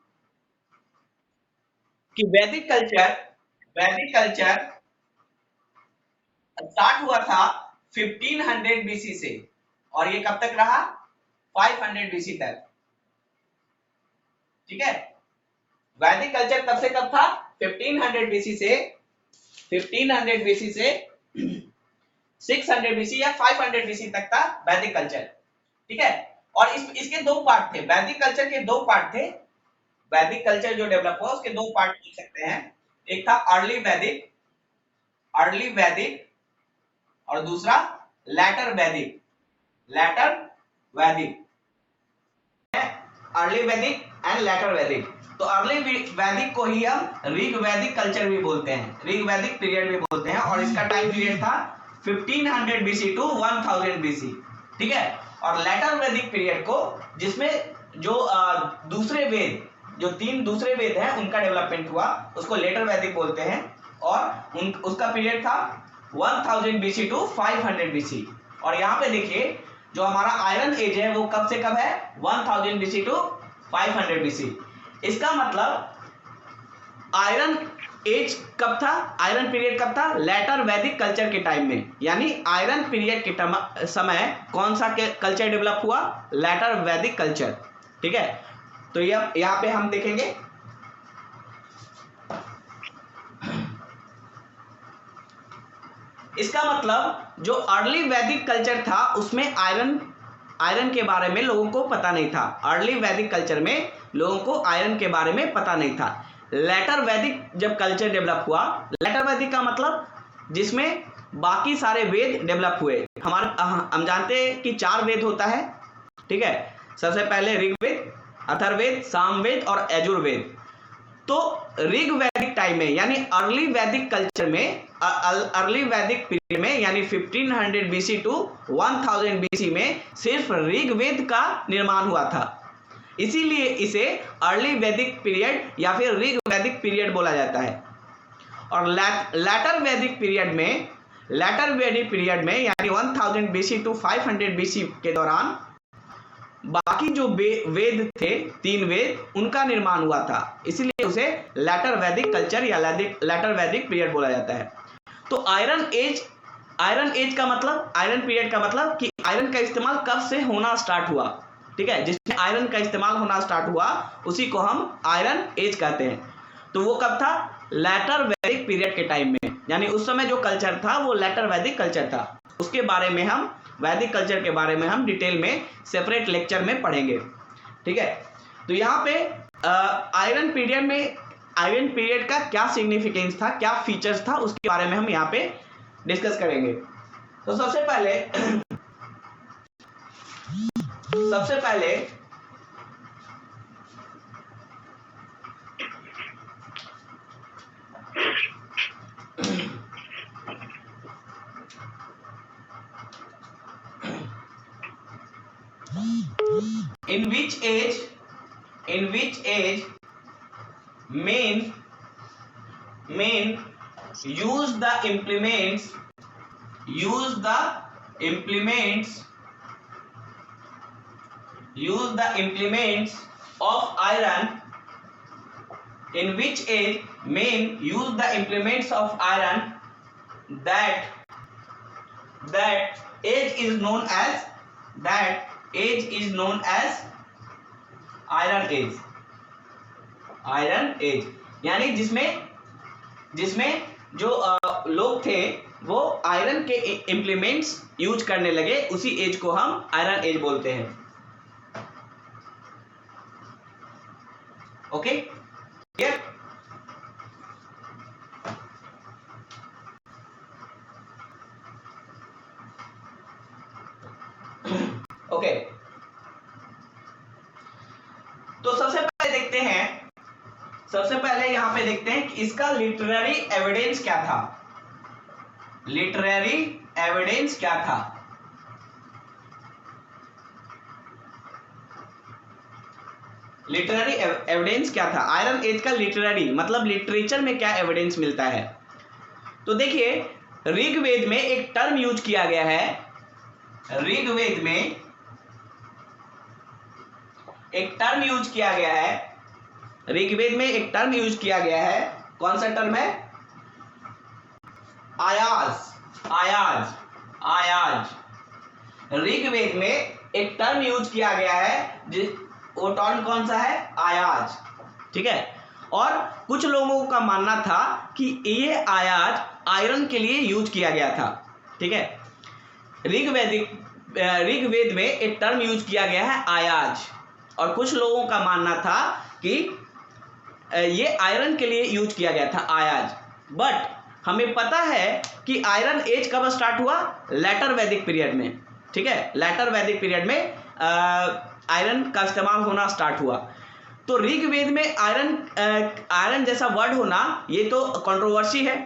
कि वैदिक कल्चर स्टार्ट हुआ था 1500 बीसी से और ये कब तक रहा? 500 बीसी तक, ठीक है। वैदिक कल्चर कब से कब था? 1500 बीसी से 600 बीसी या 500 बीसी तक था वैदिक कल्चर, ठीक है। और इसके दो पार्ट थे, वैदिक कल्चर के दो पार्ट थे। वैदिक कल्चर जो डेवलप हुआ उसके दो पार्ट लिख सकते हैं, एक था अर्ली वैदिक और दूसरा लैटर वैदिक, लैटर वैदिक, अर्ली वैदिक एंड लैटर वैदिक। तो अर्ली वैदिक को ही हम ऋग वैदिक कल्चर भी बोलते हैं, ऋग वैदिक पीरियड भी बोलते हैं, और इसका टाइम पीरियड था 1500 बीसी टू 1000 बीसी, ठीक है। और लैटर वैदिक पीरियड को, जिसमें जो दूसरे वेद, जो 3 दूसरे वेद हैं उनका डेवलपमेंट हुआ, उसको लेटर वैदिक बोलते हैं, और उसका पीरियड था 1000 बीसी टू 500 बीसी। और यहाँ पे देखिए जो हमारा आयरन एज है वो कब से कब है? 1000 बीसी टू 500 बीसी। इसका मतलब आयरन एज कब था, आयरन पीरियड कब था? लेटर वैदिक कल्चर के टाइम में, यानी आयरन पीरियड के समय कौन सा कल्चर डेवलप हुआ? लेटर वैदिक कल्चर, ठीक है। तो यहाँ पे हम देखेंगे इसका मतलब जो अर्ली वैदिक कल्चर था उसमें आयरन के बारे में लोगों को पता नहीं था, अर्ली वैदिक कल्चर में लोगों को आयरन के बारे में पता नहीं था। लेटर वैदिक जब कल्चर डेवलप हुआ, लेटर वैदिक का मतलब जिसमें बाकी सारे वेद डेवलप हुए। हम जानते हैं कि 4 वेद होता है, ठीक है। सबसे पहले ऋग्वेद, अथर्ववेद, सामवेद और यजुर्वेद। तो ऋग वैदिक टाइम में यानी अर्ली वैदिक कल्चर में, अर्ली वैदिक पीरियड में, यानी 1500 बीसी टू 1000 बीसी में सिर्फ ऋग्वेद का निर्माण हुआ था, इसीलिए इसे अर्ली वैदिक पीरियड या फिर ऋग वैदिक पीरियड बोला जाता है। और लेटर वैदिक पीरियड में यानी 1000 बीसी टू 500 बीसी के दौरान बाकी जो वेद थे, 3 वेद, उनका निर्माण हुआ था, इसीलिए उसे लेटर वैदिक कल्चर या लेटर वैदिक पीरियड बोला जाता है। तो आयरन एज का मतलब, आयरन पीरियड का मतलब कि आयरन का इस्तेमाल कब से होना स्टार्ट हुआ, ठीक है। जिसमें आयरन का इस्तेमाल होना स्टार्ट हुआ उसी को हम आयरन एज कहते हैं। तो वो कब था? लेटर वैदिक पीरियड के टाइम में, यानी उस समय जो कल्चर था वो लेटर वैदिक कल्चर था। उसके बारे में हम, वैदिक कल्चर के बारे में हम डिटेल में सेपरेट लेक्चर में पढ़ेंगे, ठीक है। तो यहाँ पे आयरन पीरियड का क्या सिग्निफिकेंस था, क्या फीचर्स था, उसके बारे में हम यहाँ पे डिस्कस करेंगे। तो सबसे पहले in which age men use the implements of iron in which age men use the implements of iron, that age is known as iron age. Iron age यानी जिसमें जो लोग थे वो आयरन के इम्प्लीमेंट्स यूज करने लगे, उसी एज को हम आयरन एज बोलते हैं। Okay clear? ओके तो सबसे पहले यहां पे देखते हैं कि इसका लिटरेरी एविडेंस क्या था। लिटरेरी एविडेंस क्या था? लिटरेरी एविडेंस क्या था? आयरन एज का लिटरेरी मतलब लिटरेचर में क्या एविडेंस मिलता है। तो देखिए ऋग्वेद में एक टर्म यूज किया गया है, ऋग्वेद में एक टर्म यूज किया गया है, ऋग्वेद में एक टर्म यूज किया गया है। कौन सा टर्म है? आयाज। आयाज आयाज ऋग्वेद में एक टर्म यूज किया गया है, वो टर्म कौन सा है? आयाज। ठीक है, और कुछ लोगों का मानना था कि ये आयाज आयरन के लिए यूज किया गया था। ठीक है, ऋग्वेद में एक टर्म यूज किया गया है आयाज, और कुछ लोगों का मानना था कि ये आयरन के लिए यूज किया गया था आयाज। बट हमें पता है कि आयरन एज कब स्टार्ट हुआ? लेटर वैदिक पीरियड में। ठीक है, लेटर वैदिक पीरियड में आयरन का इस्तेमाल होना स्टार्ट हुआ। तो ऋग्वेद में आयरन जैसा वर्ड होना ये तो कंट्रोवर्सी है।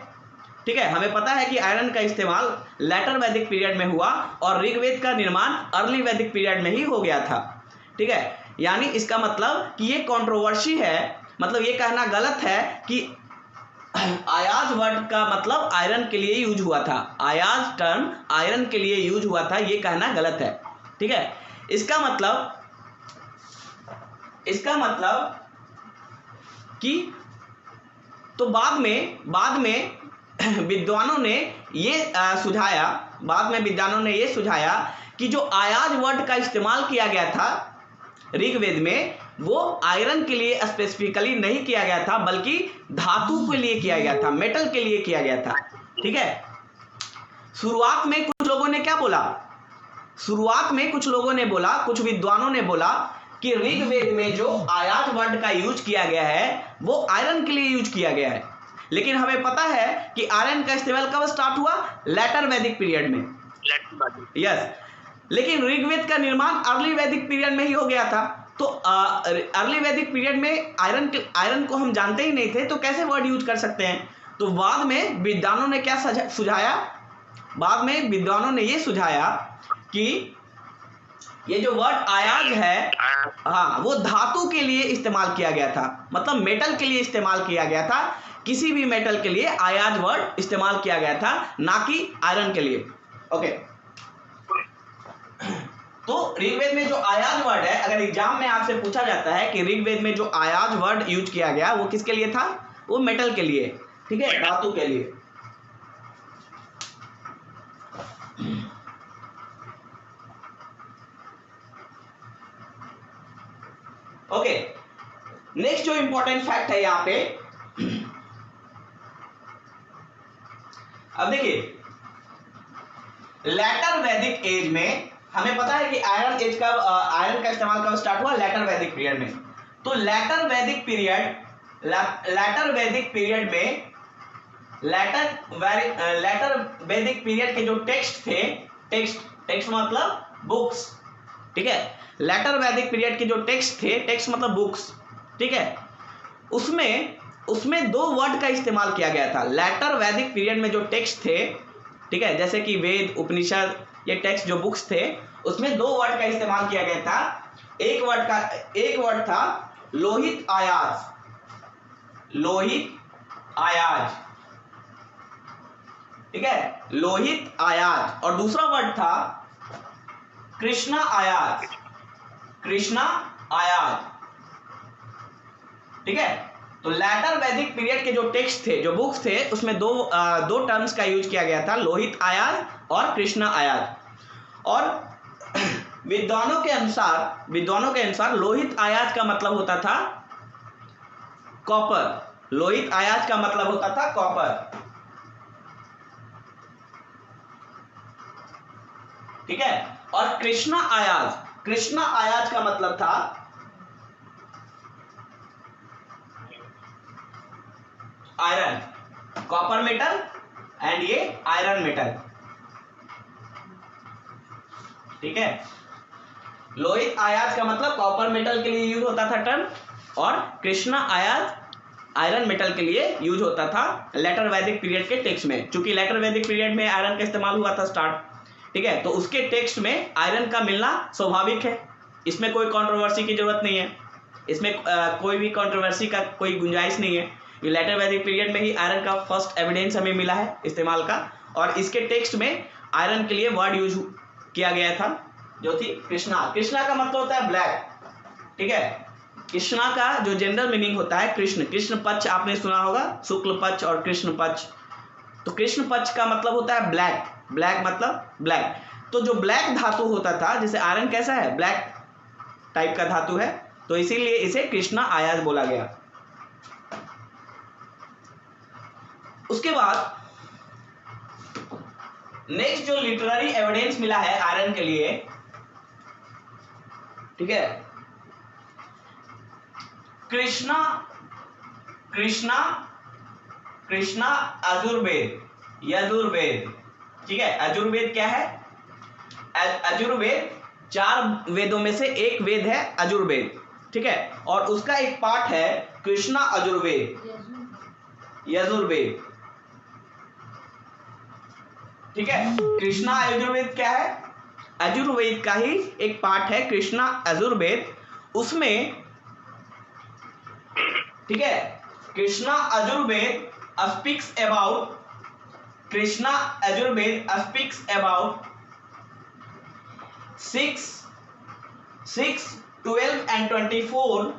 ठीक है, हमें पता है कि आयरन का इस्तेमाल लेटर वैदिक पीरियड में हुआ और ऋग्वेद का निर्माण अर्ली वैदिक पीरियड में ही हो गया था। ठीक है, यानी इसका मतलब कि ये कंट्रोवर्सी है, मतलब ये कहना गलत है कि आयाज वर्ड का मतलब आयरन के लिए यूज हुआ था, आयाज टर्म आयरन के लिए यूज हुआ था, ये कहना गलत है। ठीक है, इसका मतलब कि तो बाद में विद्वानों ने ये सुझाया कि जो आयाज वर्ड का इस्तेमाल किया गया था ऋग्वेद में वो आयरन के लिए स्पेसिफिकली नहीं किया गया था, बल्कि धातु के लिए किया गया था, मेटल के लिए किया गया था। ठीक है, शुरुआत में कुछ लोगों ने क्या बोला? कुछ विद्वानों ने बोला कि ऋग्वेद में जो आयाज वर्ड का यूज किया गया है वो आयरन के लिए यूज किया गया है, लेकिन हमें पता है कि आयरन का इस्तेमाल कब स्टार्ट हुआ? लेटर वैदिक पीरियड में। यस, लेकिन ऋग्वेद का निर्माण अर्ली वैदिक पीरियड में ही हो गया था। तो अर्ली वैदिक पीरियड में आयरन को हम जानते ही नहीं थे, तो कैसे वर्ड यूज कर सकते हैं? तो बाद में विद्वानों ने क्या सुझाया? बाद में विद्वानों ने ये सुझाया कि ये जो वर्ड आयाज है, हाँ, वो धातु के लिए इस्तेमाल किया गया था, मतलब मेटल के लिए इस्तेमाल किया गया था। किसी भी मेटल के लिए आयाज वर्ड इस्तेमाल किया गया था, ना कि आयरन के लिए। ओके, तो ऋग्वेद में जो आयाज वर्ड है, अगर एग्जाम में आपसे पूछा जाता है कि ऋग्वेद में जो आयाज वर्ड यूज किया गया वो किसके लिए था? वो मेटल के लिए। ठीक है, धातु के लिए। ओके, नेक्स्ट जो इंपॉर्टेंट फैक्ट है यहाँ पे, अब देखिए लेटर वैदिक एज में हमें पता है कि आयरन का इस्तेमाल कब स्टार्ट हुआ? लेटर वैदिक पीरियड में। तो लेटर वैदिक पीरियड के जो टेक्स्ट थे, टेक्स्ट मतलब बुक्स। ठीक है, लेटर वैदिक पीरियड के जो टेक्स्ट थे, टेक्स्ट मतलब बुक्स। ठीक है, उसमें दो वर्ड का इस्तेमाल किया गया था। लेटर वैदिक पीरियड में जो टेक्स्ट थे, ठीक है, जैसे कि वेद, उपनिषद, ये टेक्स्ट जो बुक्स थे, उसमें दो वर्ड का इस्तेमाल किया गया था। एक वर्ड था लोहित आयाज। ठीक है, लोहित आयाज, और दूसरा वर्ड था कृष्णा आयाज। ठीक है, तो लेटर वैदिक पीरियड के जो टेक्स्ट थे, जो बुक्स थे, उसमें दो टर्म्स का यूज किया गया था, लोहित आयाज और कृष्णा आयाज। और विद्वानों के अनुसार लोहित आयाज का मतलब होता था कॉपर। लोहित आयाज का मतलब होता था कॉपर, ठीक है। और कृष्णा आयाज का मतलब था आयरन, कॉपर मेटल एंड ये आयरन मेटल, ठीक है। लोहित आयाज का मतलब कॉपर मेटल के लिए यूज होता था टर्म, और कृष्णा आयाज आयरन मेटल के लिए यूज होता था लेटर वैदिक पीरियड के टेक्स्ट में। चूंकि लेटर वैदिक पीरियड में आयरन का इस्तेमाल हुआ था स्टार्ट, ठीक है, तो उसके टेक्स्ट में आयरन का मिलना स्वाभाविक है, इसमें कोई कंट्रोवर्सी की जरूरत नहीं है, इसमें कोई भी कंट्रोवर्सी का कोई गुंजाइश नहीं है। ये लेटर वैदिक पीरियड में ही आयरन का फर्स्ट एविडेंस हमें मिला है इस्तेमाल का, और इसके टेक्स्ट में आयरन के लिए वर्ड यूज किया गया था जो थी कृष्णा का मतलब होता है ब्लैक, ठीक है। कृष्णा का जो जनरल मीनिंग होता है कृष्ण पक्ष, आपने सुना होगा शुक्ल पक्ष और कृष्ण पक्ष। तो कृष्ण पक्ष का मतलब होता है ब्लैक मतलब ब्लैक। तो जो ब्लैक धातु होता था, जैसे आयरन कैसा है, ब्लैक टाइप का धातु है, तो इसीलिए इसे कृष्णा आयाज बोला गया। उसके बाद नेक्स्ट जो लिटरेरी एविडेंस मिला है आयरन के लिए, ठीक है, कृष्णा यजुर्वेद, ठीक है। यजुर्वेद क्या है? यजुर्वेद 4 वेदों में से एक वेद है यजुर्वेद, ठीक है, और उसका एक पार्ट है कृष्णा यजुर्वेद, ठीक है। कृष्णा यजुर्वेद क्या है? यजुर्वेद का ही एक पार्ट है कृष्णा यजुर्वेद, उसमें, ठीक है, Krishna Yajurveda speaks about 6, 12 and 24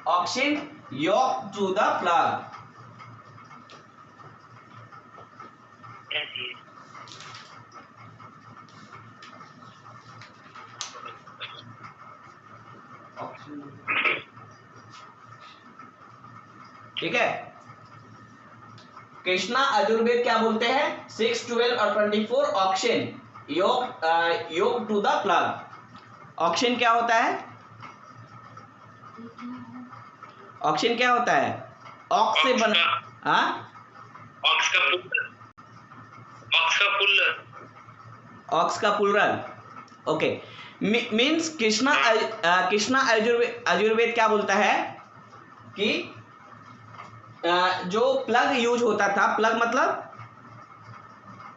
oxen yoked to the plug, ठीक है। कृष्णा यजुर्वेद क्या बोलते हैं? 6, 12 और 24 ऑक्शन योग टू द प्लग। ऑक्शन क्या होता है? ऑक्शन क्या होता है? ऑक्स से बना, हाँ, ऑक्स का plural, okay. Means Krishna Yajurveda क्या बोलता है कि जो प्लग यूज होता था, प्लग मतलब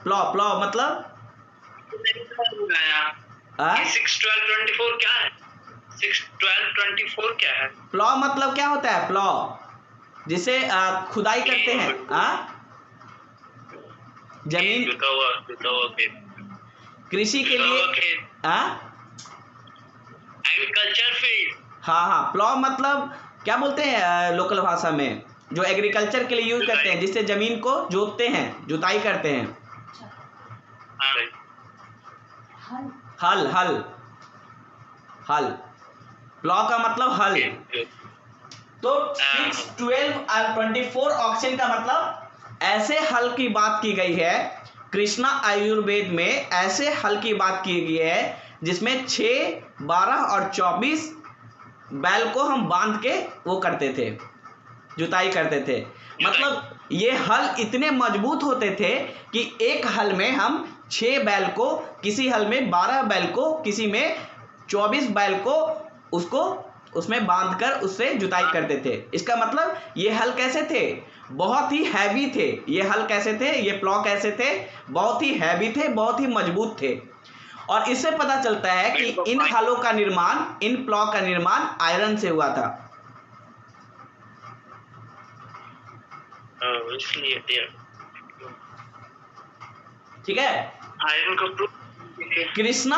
प्लॉ मतलब 6, 12, 24 क्या है? 6, 12, 24 क्या है? प्लॉ मतलब क्या होता है? प्लॉ जिसे खुदाई करते हैं, जमीन, कृषि के लिए, एग्रीकल्चर फील्ड, हाँ, प्लॉ मतलब क्या बोलते हैं लोकल भाषा में, जो एग्रीकल्चर के लिए यूज करते हैं, जिससे जमीन को जोतते हैं, जुताई करते हैं, हल, प्लॉ का मतलब हल। तो 6, 12 और 24 ऑक्शन का मतलब ऐसे हल की बात की गई है, कृष्णा आयुर्वेद में ऐसे हल की बात की गई है जिसमें 6, 12 और 24 बैल को हम बांध के वो करते थे, जुताई करते थे। मतलब ये हल इतने मजबूत होते थे कि एक हल में हम 6 बैल को, किसी हल में 12 बैल को, किसी में 24 बैल को उसमें बांधकर उससे जुताई करते थे। इसका मतलब ये हल कैसे थे? बहुत ही हैवी थे। ये हल कैसे थे? ये प्लॉ कैसे थे? बहुत ही हैवी थे, बहुत ही मजबूत थे। और इससे पता चलता है कि इन हलों का निर्माण, इन प्लॉ का निर्माण आयरन से हुआ था। इसलिए ठीक है। आयरन को प्रूव कृष्णा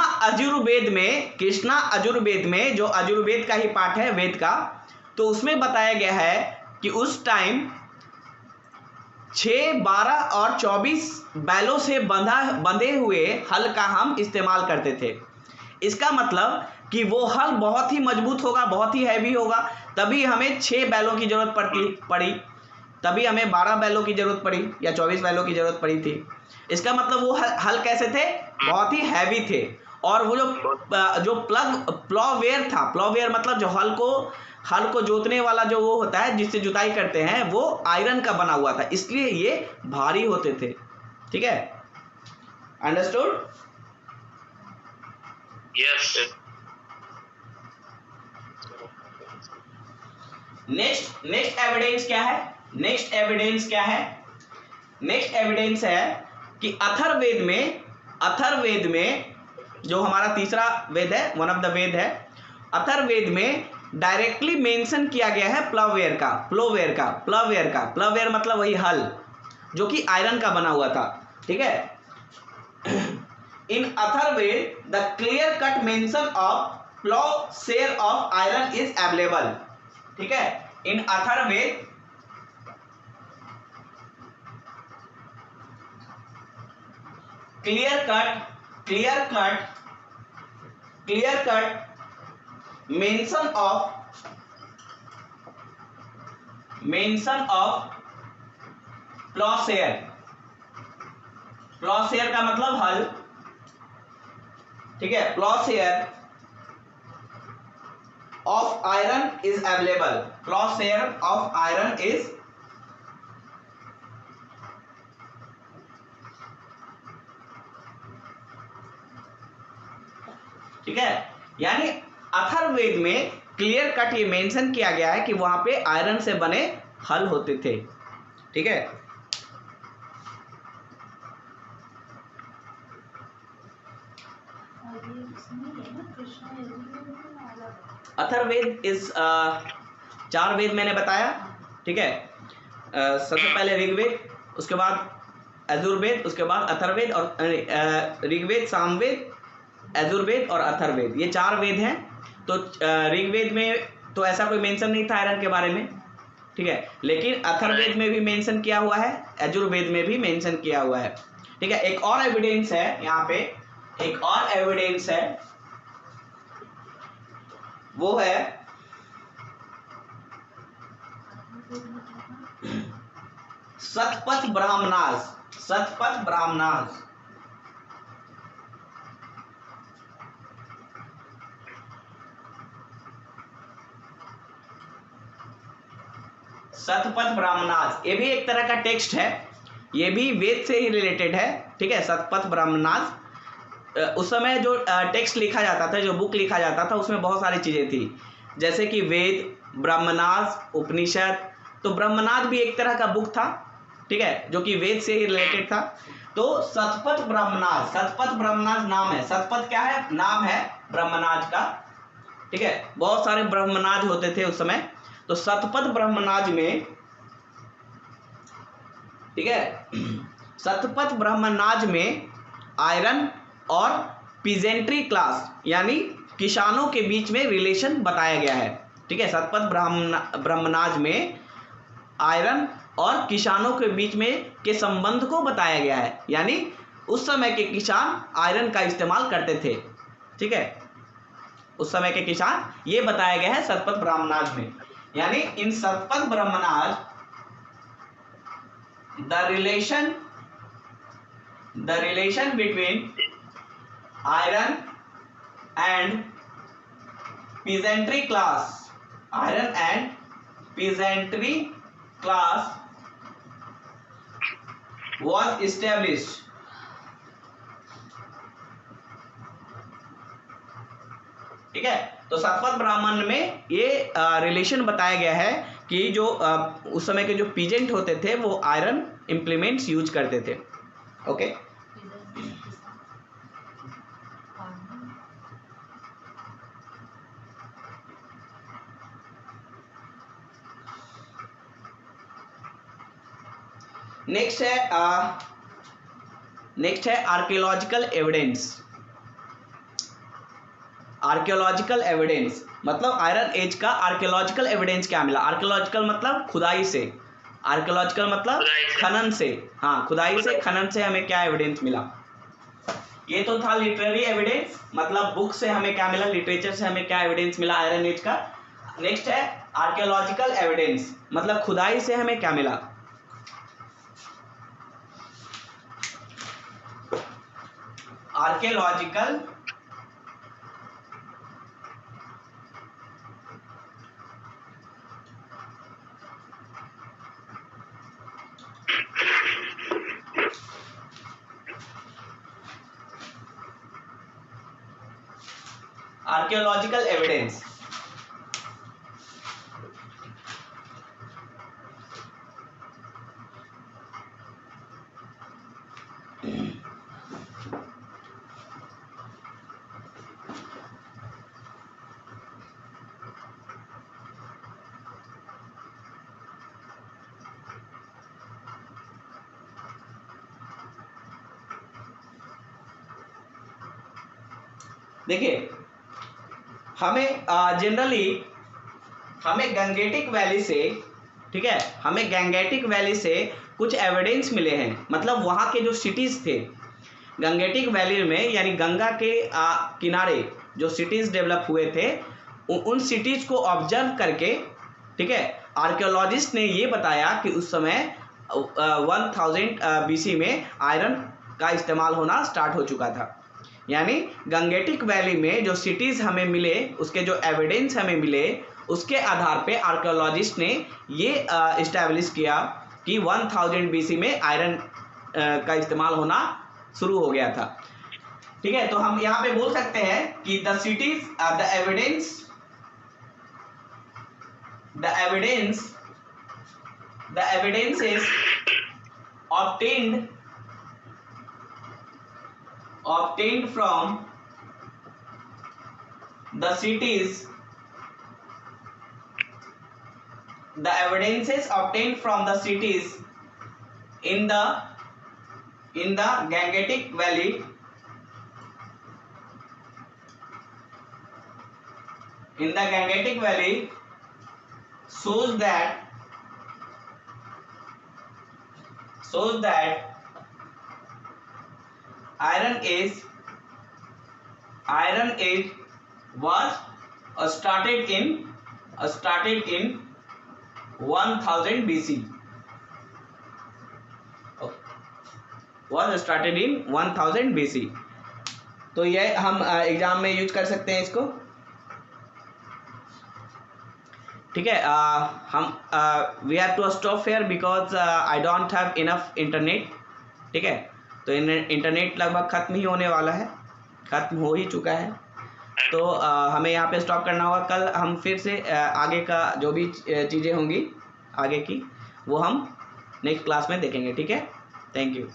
अजुर्वेद में जो अजुर्वेद का ही पार्ट है वेद का, तो उसमें बताया गया है कि उस टाइम 6, 12 और 24 बैलों से बंधे हुए हल का हम इस्तेमाल करते थे। इसका मतलब कि वो हल बहुत ही मजबूत होगा, बहुत ही हैवी होगा, तभी हमें 6 बैलों की जरूरत पड़ी, तभी हमें 12 बैलों की जरूरत पड़ी या 24 बैलों की जरूरत पड़ी थी। इसका मतलब वो हल कैसे थे, बहुत ही हैवी थे। और वो जो प्लॉवेयर था, प्लॉवेयर मतलब जो हल को जोतने वाला जो वो होता है जिससे जुताई करते हैं, वो आयरन का बना हुआ था, इसलिए ये भारी होते थे। ठीक है, अंडरस्टूड? यस। नेक्स्ट एविडेंस क्या है? नेक्स्ट एविडेंस है कि अथर्ववेद में जो हमारा तीसरा वेद है, वन ऑफ द वेद है, अथर्ववेद में डायरेक्टली मेंशन किया गया है प्लॉवेयर मतलब वही हल जो कि आयरन का बना हुआ था। ठीक है, in Atharvaveda the clear cut mention of ploughshare of iron is available. ठीक है, in Atharvaveda clear cut mention of ploughshare का मतलब हल। ठीक है, ploughshare of iron is available, ploughshare of iron is ठीक है, यानी अथर्ववेद में क्लियर कट ये मेंशन किया गया है कि वहां पे आयरन से बने हल होते थे। ठीक है, अथर्ववेद इज 4 वेद मैंने बताया। ठीक है, सबसे पहले ऋग्वेद, उसके बाद यजुर्वेद, उसके बाद अथर्ववेद, और ऋग्वेद, सामवेद, यजुर्वेद और अथर्ववेद, ये 4 वेद हैं। तो ऋग्वेद में तो ऐसा कोई मेंशन नहीं था आयरन के बारे में। ठीक है, लेकिन अथर्ववेद में भी मेंशन किया हुआ है, यजुर्वेद में भी मेंशन किया हुआ है। ठीक है, एक और एविडेंस है यहाँ पे, एक और एविडेंस है, वो है शतपथ ब्राह्मणास। शतपथ ब्राह्मणास, ये भी एक तरह का टेक्स्ट है, ये भी वेद से ही रिलेटेड है। ठीक है, शतपथ ब्राह्मणास, उस समय जो टेक्स्ट लिखा जाता था, जो बुक लिखा जाता था, उसमें बहुत सारी चीजें थी, जैसे कि वेद, ब्राह्मणास, उपनिषद। तो ब्राह्मणास भी एक तरह का बुक था, ठीक है, जो कि वेद से ही रिलेटेड था। तो शतपथ ब्राह्मणास नाम है, शतपथ क्या है, नाम है ब्राह्मणास का। ठीक है, बहुत सारे ब्राह्मणास होते थे उस समय। तो शतपथ ब्राह्मणास में, ठीक है, शतपथ ब्राह्मणास में आयरन और पीजेंट्री क्लास यानी किसानों के बीच में रिलेशन बताया गया है। ठीक है, शतपथ ब्राह्मणास में आयरन और किसानों के बीच में के संबंध को बताया गया है, यानी उस समय के किसान आयरन का इस्तेमाल करते थे। ठीक है, उस समय के किसान, ये बताया गया है शतपथ ब्राह्मणास में। यानी in Shatapatha Brahmanas the relation between iron and peasantry class was established। ठीक है, तो शतपथ ब्राह्मण में ये रिलेशन बताया गया है कि जो उस समय के जो पीजेंट होते थे वो आयरन इंप्लीमेंट्स यूज करते थे। ओके, नेक्स्ट नेक्स्ट है आर्कियोलॉजिकल एविडेंस। आर्कियोलॉजिकल एविडेंस मतलब आयरन एज का आर्कियोलॉजिकल एविडेंस क्या मिला। आर्कियोलॉजिकल मतलब खुदाई से, आर्कियोलॉजिकल मतलब खनन से, हाँ खुदाई से खनन से हमें क्या एविडेंस मिला। ये तो था लिटरेरी एविडेंस, मतलब बुक से हमें क्या मिला, लिटरेचर से हमें क्या एविडेंस मिला आयरन एज का। नेक्स्ट है आर्कियोलॉजिकल एविडेंस मतलब खुदाई से हमें क्या मिला। आर्कियोलॉजिकल आर्कियोलॉजिकल एविडेंस देखिए हमें जनरली हमें गंगेटिक वैली से, ठीक है, हमें गंगेटिक वैली से कुछ एविडेंस मिले हैं, मतलब वहाँ के जो सिटीज़ थे गंगेटिक वैली में, यानी गंगा के किनारे जो सिटीज़ डेवलप हुए थे उन सिटीज़ को ऑब्जर्व करके, ठीक है, आर्कियोलॉजिस्ट ने ये बताया कि उस समय 1000 BC में आयरन का इस्तेमाल होना स्टार्ट हो चुका था। यानी गंगेटिक वैली में जो सिटीज़ हमें मिले, उसके जो एविडेंस हमें मिले, उसके आधार पे आर्कियोलॉजिस्ट ने ये इस्टेब्लिश किया कि 1000 BC में आयरन का इस्तेमाल होना शुरू हो गया था। ठीक है, तो हम यहाँ पे बोल सकते हैं कि the cities the evidence is obtained from the cities. The evidences obtained from the cities in the Gangetic Valley shows that Iron Age was started in 1000 BC. Was started in 1000 BC. तो ये हम exam में use कर सकते हैं इसको। ठीक है, हम we have to stop here because I don't have enough internet. ठीक है, तो इंटरनेट लगभग ख़त्म ही होने वाला है, ख़त्म हो ही चुका है, तो हमें यहाँ पे स्टॉप करना होगा। कल हम फिर से आगे का जो भी चीज़ें होंगी आगे की वो हम नेक्स्ट क्लास में देखेंगे। ठीक है, थैंक यू।